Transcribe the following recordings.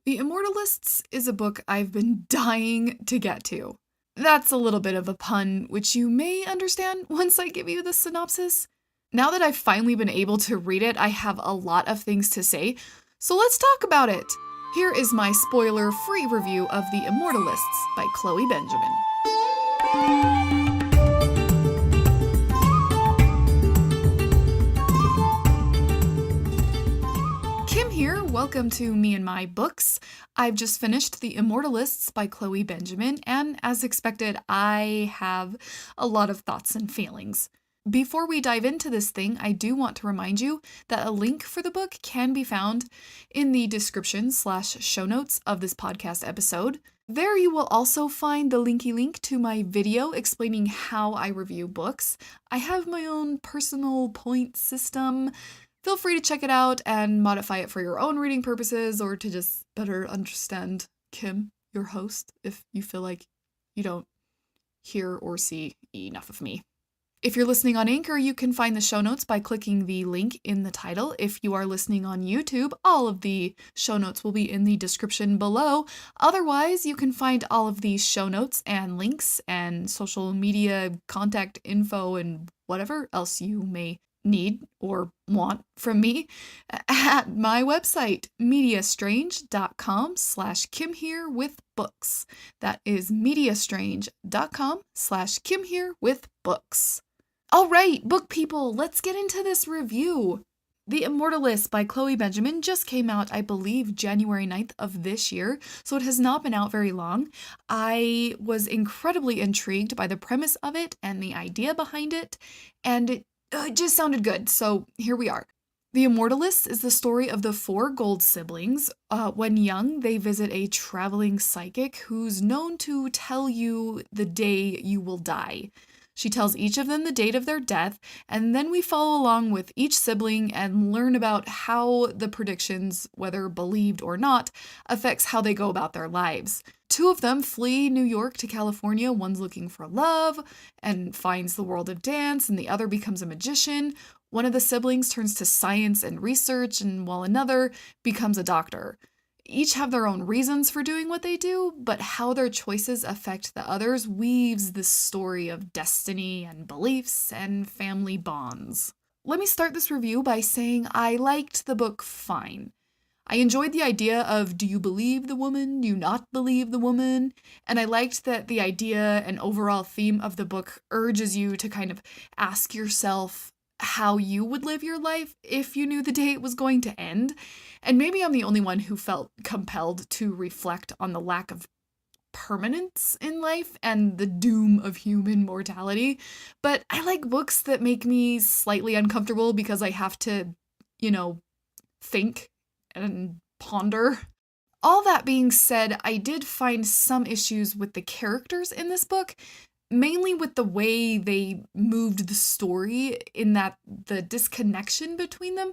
The Immortalists is a book I've been dying to get to. That's a little bit of a pun, which you may understand once I give you the synopsis. Now that I've finally been able to read it, I have a lot of things to say, so let's talk about it. Here is my spoiler-free review of The Immortalists by Chloe Benjamin. Here, welcome to me and my books. I've just finished The Immortalists by Chloe Benjamin, and as expected, I have a lot of thoughts and feelings. Before we dive into this thing, I do want to remind you that a link for the book can be found in the description/show notes of this podcast episode. There you will also find the linky link to my video explaining how I review books. I have my own personal point system. Feel free to check it out and modify it for your own reading purposes or to just better understand Kim, your host, if you feel like you don't hear or see enough of me. If you're listening on Anchor, you can find the show notes by clicking the link in the title. If you are listening on YouTube, all of the show notes will be in the description below. Otherwise, you can find all of these show notes and links and social media contact info and whatever else you may need or want from me at my website, mediastrange.com/kimherewithbooks. That is mediastrange.com/kimherewithbooks. All right, book people, let's get into this review. The Immortalists by Chloe Benjamin just came out, I believe, January 9th of this year, so it has not been out very long. I was incredibly intrigued by the premise of it and the idea behind it, and it just sounded good, so here we are. The Immortalists is the story of the four Gold siblings. When young, they visit a traveling psychic who's known to tell you the day you will die. She tells each of them the date of their death, and then we follow along with each sibling and learn about how the predictions, whether believed or not, affects how they go about their lives. Two of them flee New York to California. One's looking for love and finds the world of dance, and the other becomes a magician. One of the siblings turns to science and research, and while another becomes a doctor. Each have their own reasons for doing what they do, but how their choices affect the others weaves this story of destiny and beliefs and family bonds. Let me start this review by saying I liked the book fine. I enjoyed the idea of, do you believe the woman? Do you not believe the woman? And I liked that the idea and overall theme of the book urges you to kind of ask yourself how you would live your life if you knew the day it was going to end. And maybe I'm the only one who felt compelled to reflect on the lack of permanence in life and the doom of human mortality. But I like books that make me slightly uncomfortable because I have to, think and ponder. All that being said, I did find some issues with the characters in this book, mainly with the way they moved the story, in that the disconnection between them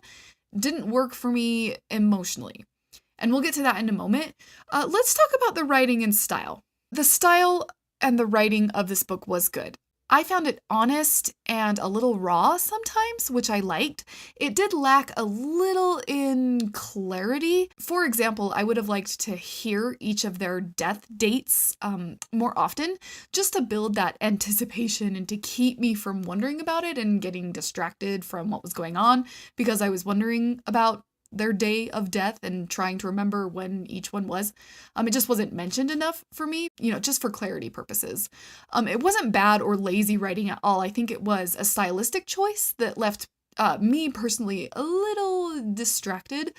didn't work for me emotionally. And we'll get to that in a moment. Let's talk about the writing and style. The style and the writing of this book was good. I found it honest and a little raw sometimes, which I liked. It did lack a little in clarity. For example, I would have liked to hear each of their death dates more often, just to build that anticipation and to keep me from wondering about it and getting distracted from what was going on, because I was wondering about their day of death and trying to remember when each one was. It just wasn't mentioned enough for me, just for clarity purposes. It wasn't bad or lazy writing at all. I think it was a stylistic choice that left me personally a little distracted.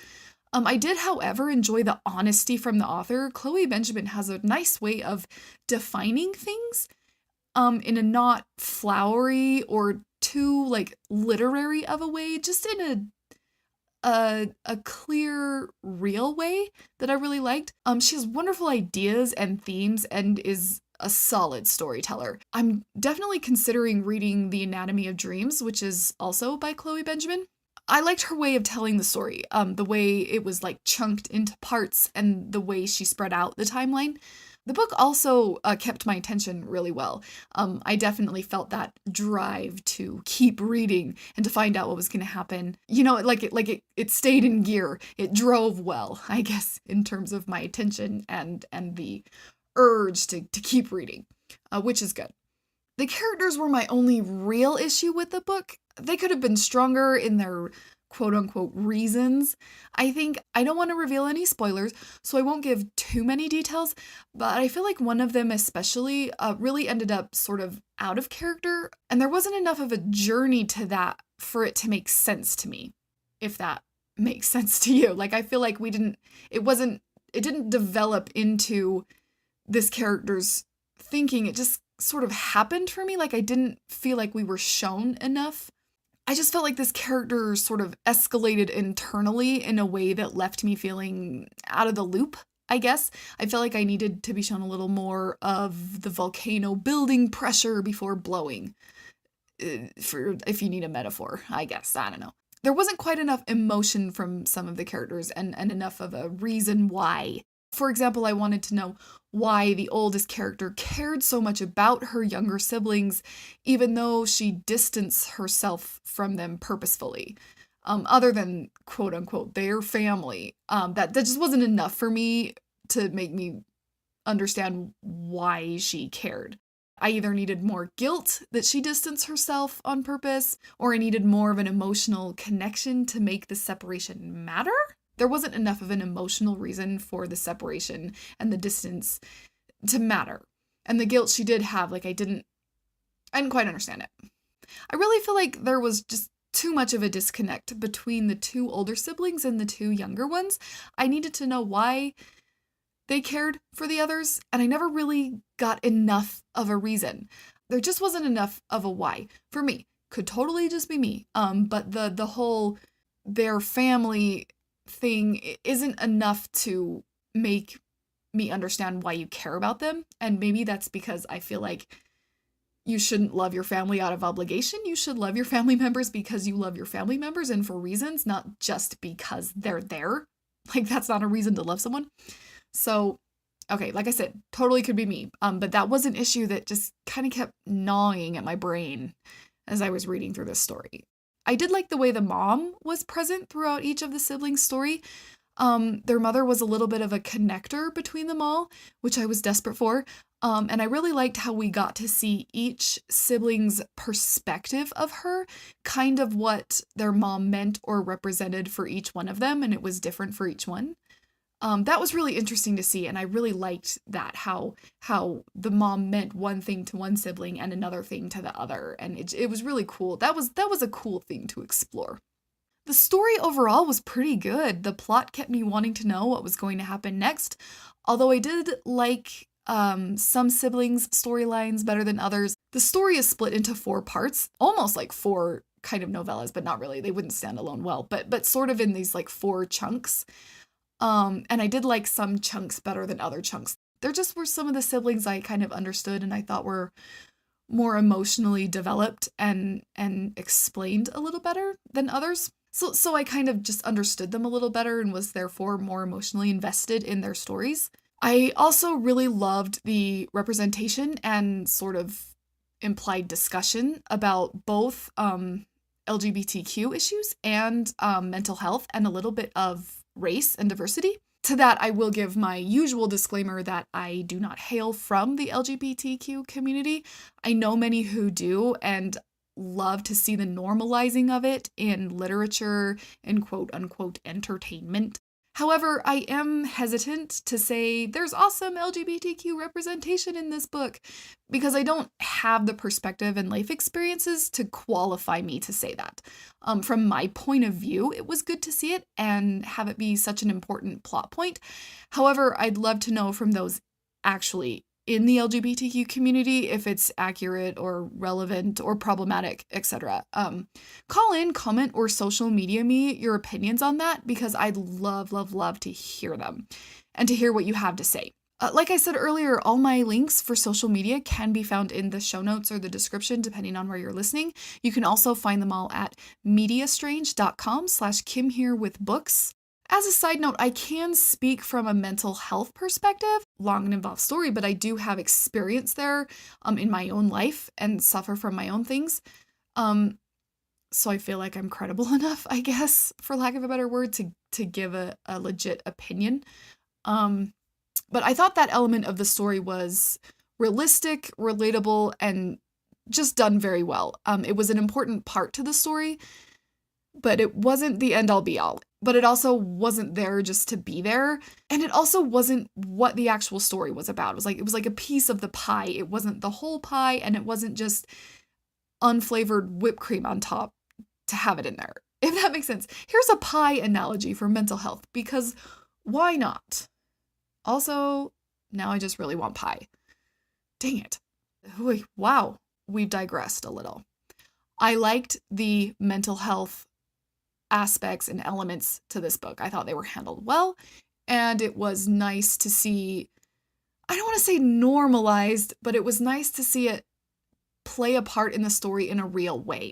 I did, however, enjoy the honesty from the author. Chloe Benjamin has a nice way of defining things in a not flowery or too literary of a way, just in a clear, real way that I really liked. She has wonderful ideas and themes and is a solid storyteller. I'm definitely considering reading The Anatomy of Dreams, which is also by Chloe Benjamin. I liked her way of telling the story, the way it was chunked into parts and the way she spread out the timeline. The book also kept my attention really well. I definitely felt that drive to keep reading and to find out what was going to happen. It stayed in gear. It drove well, I guess, in terms of my attention and the urge to keep reading, which is good. The characters were my only real issue with the book. They could have been stronger in their quote-unquote reasons. I don't want to reveal any spoilers, so I won't give too many details, but I feel like one of them especially really ended up sort of out of character, and there wasn't enough of a journey to that for it to make sense to me, if that makes sense to you. Like, I feel like it didn't develop into this character's thinking. It just sort of happened for me. Like, I didn't feel like we were shown enough. I just felt like this character sort of escalated internally in a way that left me feeling out of the loop, I guess. I felt like I needed to be shown a little more of the volcano building pressure before blowing, if you need a metaphor, I guess. I don't know. There wasn't quite enough emotion from some of the characters and enough of a reason why. For example, I wanted to know why the oldest character cared so much about her younger siblings, even though she distanced herself from them purposefully, other than quote unquote their family. That just wasn't enough for me to make me understand why she cared. I either needed more guilt that she distanced herself on purpose, or I needed more of an emotional connection to make the separation matter. There wasn't enough of an emotional reason for the separation and the distance to matter. And the guilt she did have, I didn't quite understand it. I really feel like there was just too much of a disconnect between the two older siblings and the two younger ones. I needed to know why they cared for the others, and I never really got enough of a reason. There just wasn't enough of a why for me. Could totally just be me. But the whole their family thing isn't enough to make me understand why you care about them. And maybe that's because I feel like you shouldn't love your family out of obligation. You should love your family members because you love your family members and for reasons, not just because they're there. That's not a reason to love someone. So, okay, like I said, totally could be me. But that was an issue that just kind of kept gnawing at my brain as I was reading through this story. I did like the way the mom was present throughout each of the siblings' story. Their mother was a little bit of a connector between them all, which I was desperate for. And I really liked how we got to see each sibling's perspective of her, kind of what their mom meant or represented for each one of them, and it was different for each one. That was really interesting to see, and I really liked that, how the mom meant one thing to one sibling and another thing to the other, and it was really cool. That was a cool thing to explore. The story overall was pretty good. The plot kept me wanting to know what was going to happen next, although I did like some siblings' storylines better than others. The story is split into 4 parts, almost like 4 kind of novellas, but not really. They wouldn't stand alone well, but sort of in these 4 chunks. And I did like some chunks better than other chunks. There just were some of the siblings I kind of understood and I thought were more emotionally developed and explained a little better than others. So I kind of just understood them a little better and was therefore more emotionally invested in their stories. I also really loved the representation and sort of implied discussion about both LGBTQ issues and mental health and a little bit of race and diversity. To that, I will give my usual disclaimer that I do not hail from the LGBTQ community. I know many who do and love to see the normalizing of it in literature and quote-unquote entertainment. However, I am hesitant to say there's awesome LGBTQ representation in this book because I don't have the perspective and life experiences to qualify me to say that. From my point of view, it was good to see it and have it be such an important plot point. However, I'd love to know from those actually in the LGBTQ community if it's accurate or relevant or problematic, etc. Call in, comment, or social media me your opinions on that because I'd love, love, love to hear them and to hear what you have to say. Like I said earlier, all my links for social media can be found in the show notes or the description, depending on where you're listening. You can also find them all at mediastrange.com/KimHereWithBooks. As a side note, I can speak from a mental health perspective, long and involved story, but I do have experience there in my own life and suffer from my own things. So I feel like I'm credible enough, I guess, for lack of a better word, to give a legit opinion. But I thought that element of the story was realistic, relatable, and just done very well. It was an important part to the story, but it wasn't the end all be all. But it also wasn't there just to be there. And it also wasn't what the actual story was about. It was like a piece of the pie. It wasn't the whole pie, and it wasn't just unflavored whipped cream on top to have it in there. If that makes sense. Here's a pie analogy for mental health, because why not? Also, now I just really want pie. Dang it. Wow, we've digressed a little. I liked the mental health aspects and elements to this book. I thought they were handled well, and it was nice to see, I don't want to say normalized, but it was nice to see it play a part in the story in a real way,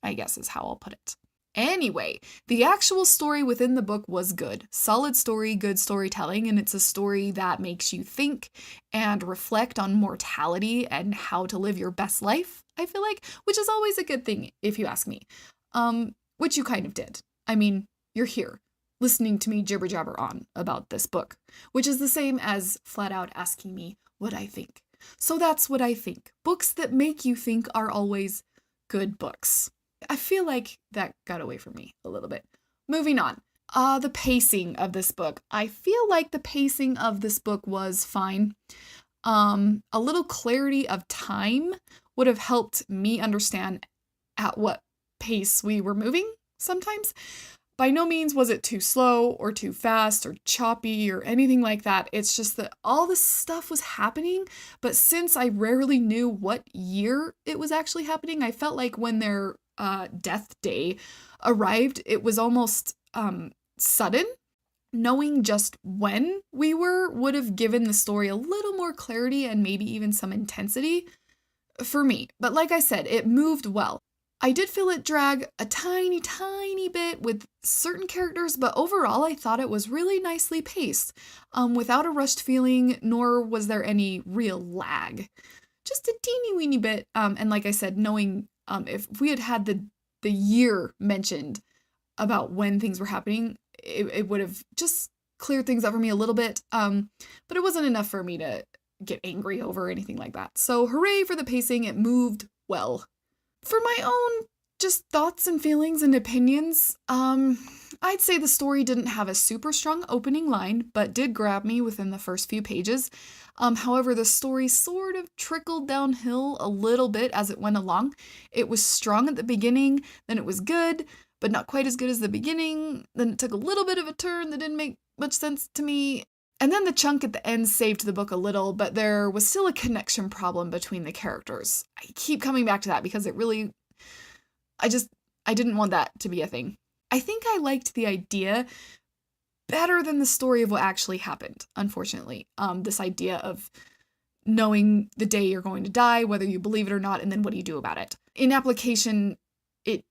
I guess is how I'll put it. Anyway, the actual story within the book was good. Solid story, good storytelling, and it's a story that makes you think and reflect on mortality and how to live your best life, I feel like, which is always a good thing if you ask me. Which you kind of did. I mean, you're here, listening to me jibber jabber on about this book, which is the same as flat out asking me what I think. So that's what I think. Books that make you think are always good books. I feel like that got away from me a little bit. Moving on. The pacing of this book. I feel like the pacing of this book was fine. A little clarity of time would have helped me understand at what pace we were moving sometimes. By no means was it too slow or too fast or choppy or anything like that. It's just that all this stuff was happening, but since I rarely knew what year it was actually happening, I felt like when their death day arrived, it was almost sudden. Knowing just when we were would have given the story a little more clarity and maybe even some intensity for me. But like I said, it moved well. I did feel it drag a tiny bit with certain characters, but overall I thought it was really nicely paced, without a rushed feeling, nor was there any real lag. Just a teeny weeny bit, and like I said, knowing if we had had the year mentioned about when things were happening, it would have just cleared things up for me a little bit, but it wasn't enough for me to get angry over or anything like that. So hooray for the pacing, it moved well. For my own just thoughts and feelings and opinions, I'd say the story didn't have a super strong opening line, but did grab me within the first few pages. However, the story sort of trickled downhill a little bit as it went along. It was strong at the beginning, then it was good, but not quite as good as the beginning. Then it took a little bit of a turn that didn't make much sense to me. And then the chunk at the end saved the book a little, but there was still a connection problem between the characters. I keep coming back to that because it really, I didn't want that to be a thing. I think I liked the idea better than the story of what actually happened, unfortunately. This idea of knowing the day you're going to die, whether you believe it or not, and then what do you do about it? In application, it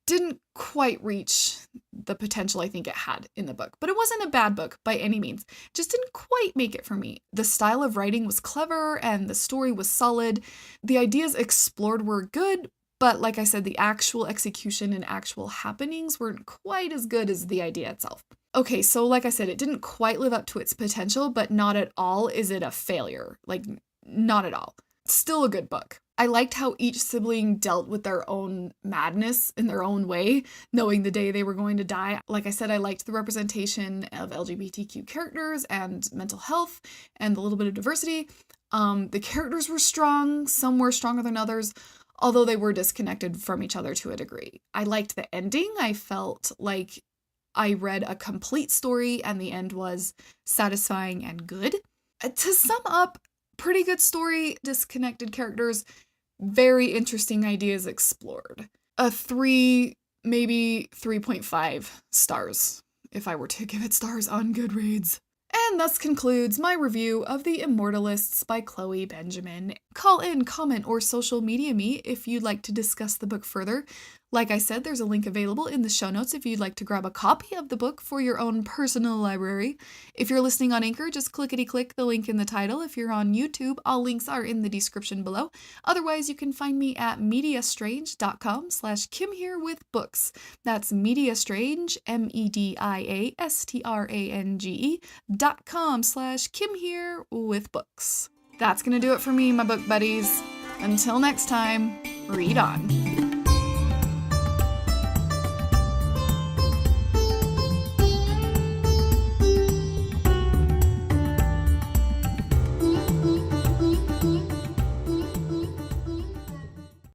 didn't quite reach the potential I think it had in the book. But it wasn't a bad book by any means. Just didn't quite make it for me. The style of writing was clever and the story was solid. The ideas explored were good, but like I said, the actual execution and actual happenings weren't quite as good as the idea itself. Okay, so like I said, it didn't quite live up to its potential, but not at all is it a failure. Like, not at all. Still a good book. I liked how each sibling dealt with their own madness in their own way, knowing the day they were going to die. Like I said, I liked the representation of LGBTQ characters and mental health and the little bit of diversity. The characters were strong, some were stronger than others, although they were disconnected from each other to a degree. I liked the ending. I felt like I read a complete story and the end was satisfying and good. To sum up, pretty good story, disconnected characters, very interesting ideas explored. A 3, maybe 3.5 stars, if I were to give it stars on Goodreads. And thus concludes my review of The Immortalists by Chloe Benjamin. Call in, comment, or social media me if you'd like to discuss the book further. Like I said, there's a link available in the show notes if you'd like to grab a copy of the book for your own personal library. If you're listening on Anchor, just clickety-click the link in the title. If you're on YouTube, all links are in the description below. Otherwise, you can find me at mediastrange.com/KimHereWithBooks. That's mediastrange, mediastrange.com/KimHereWithBooks. That's gonna do it for me, my book buddies. Until next time, read on.